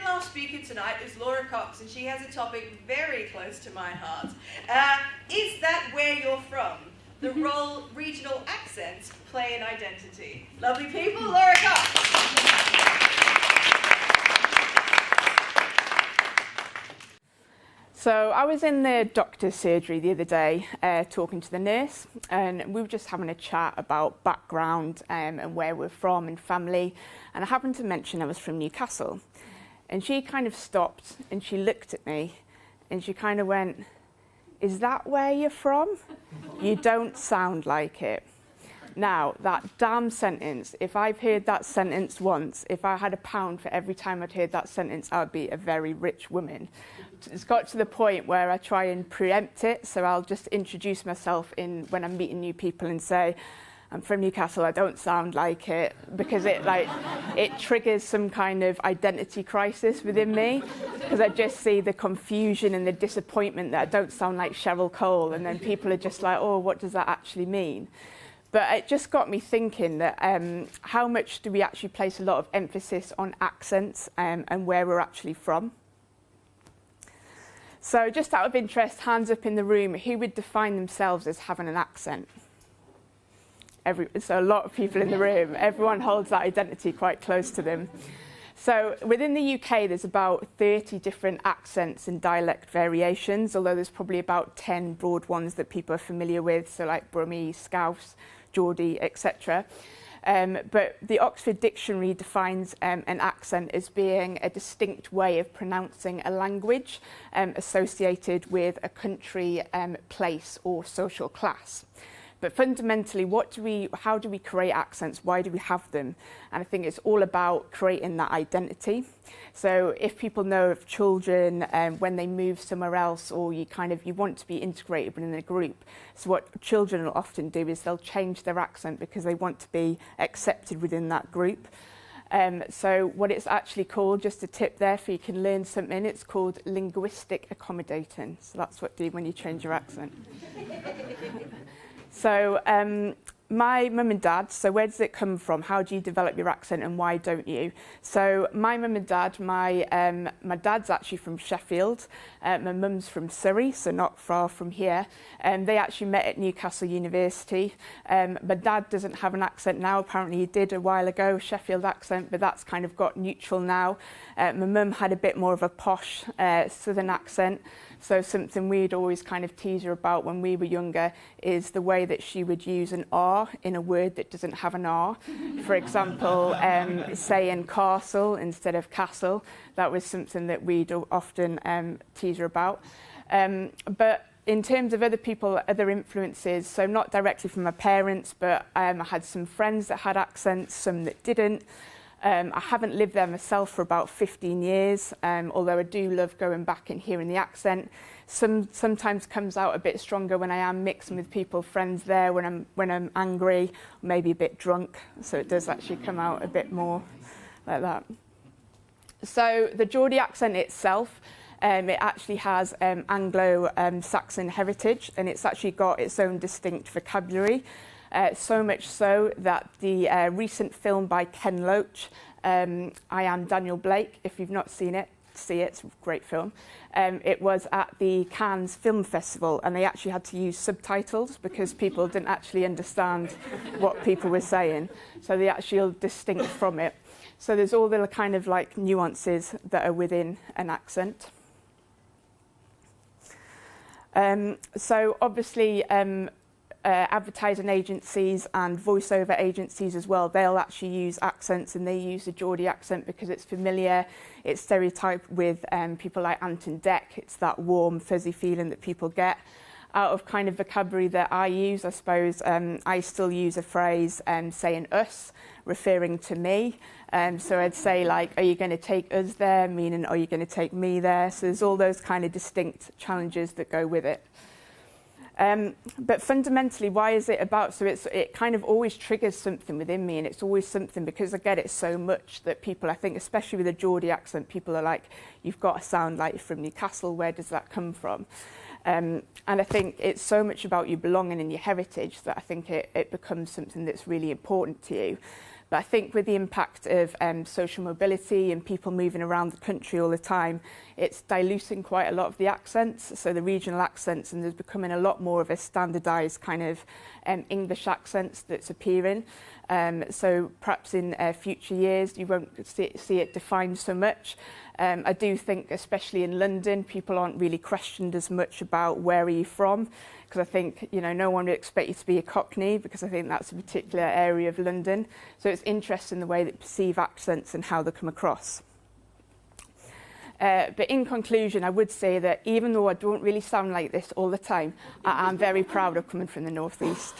last speaker tonight is Laura Cox, and she has a topic very close to my heart. Is that where you're from? The role regional accents play in identity. Lovely people, Laura Cox. So I was in the doctor's surgery the other day talking to the nurse, and we were just having a chat about background and where we're from and family, and I happened to mention I was from Newcastle, and she kind of stopped and she looked at me and she kind of went, "Is that where you're from? You don't sound like it." Now, that damn sentence, if I've heard that sentence once, if I had £1 for every time I'd heard that sentence, I'd be a very rich woman. It's got to the point where I try and preempt it, so I'll just introduce myself when I'm meeting new people and say, "I'm from Newcastle, I don't sound like it," because it triggers some kind of identity crisis within me, because I just see the confusion and the disappointment that I don't sound like Cheryl Cole, and then people are just like, "Oh, what does that actually mean?" But it just got me thinking that how much do we actually place a lot of emphasis on accents and where we're actually from? So just out of interest, hands up in the room, who would define themselves as having an accent? So a lot of people in the room, everyone holds that identity quite close to them. So within the UK, there's about 30 different accents and dialect variations, although there's probably about 10 broad ones that people are familiar with, so like Brummie, Scouse, Geordie, etc. But the Oxford Dictionary defines an accent as being a distinct way of pronouncing a language associated with a country, place or social class. But fundamentally, how do we create accents? Why do we have them? And I think it's all about creating that identity. So if people know of children when they move somewhere else, or you want to be integrated within a group, so what children will often do is they'll change their accent because they want to be accepted within that group. So what it's actually called, just a tip there for you can learn something, it's called linguistic accommodating. So that's what you do when you change your accent. So my mum and dad, so where does it come from? How do you develop your accent and why don't you? So my mum and dad, my dad's actually from Sheffield, my mum's from Surrey, so not far from here. They actually met at Newcastle University. My dad doesn't have an accent now, apparently he did a while ago, Sheffield accent, but that's kind of got neutral now. My mum had a bit more of a posh southern accent. So something we'd always kind of tease her about when we were younger is the way that she would use an R in a word that doesn't have an R. For example, saying castle instead of castle. That was something that we'd often tease her about. But in terms of other people, other influences, so not directly from my parents, but I had some friends that had accents, some that didn't. I haven't lived there myself for about 15 years, although I do love going back and hearing the accent. Sometimes comes out a bit stronger when I am mixing with people, friends there, when I'm angry, maybe a bit drunk, so it does actually come out a bit more like that. So the Geordie accent itself, it actually has Anglo-Saxon heritage, and it's actually got its own distinct vocabulary. So much so that the recent film by Ken Loach, I Am Daniel Blake, if you've not seen it, see it, it's a great film. It was at the Cannes Film Festival, and they actually had to use subtitles because people didn't actually understand what people were saying. So they actually are distinct from it. So there's all the kind of like nuances that are within an accent. So obviously, advertising agencies and voiceover agencies as well, they'll actually use accents, and they use the Geordie accent because it's familiar, it's stereotyped with people like Anton Deck. It's that warm, fuzzy feeling that people get. Out of kind of vocabulary that I use, I suppose, I still use a phrase saying us, referring to me. So I'd say like, are you going to take us there? Meaning, are you going to take me there? So there's all those kind of distinct challenges that go with it. But fundamentally, why is it about? So it kind of always triggers something within me, and it's always something because I get it so much that people, I think, especially with a Geordie accent, people are like, you've got to sound like you're from Newcastle. Where does that come from? And I think it's so much about your belonging and your heritage that I think it becomes something that's really important to you. But I think with the impact of social mobility and people moving around the country all the time, it's diluting quite a lot of the accents, so the regional accents, and there's becoming a lot more of a standardised kind of English accents that's appearing. So perhaps in future years you won't see it defined so much. I do think, especially in London, people aren't really questioned as much about where are you from, because I think, you know, no one would expect you to be a Cockney, because I think that's a particular area of London. So it's interesting the way that perceive accents and how they come across. But in conclusion, I would say that even though I don't really sound like this all the time, I am very proud of coming from the North East.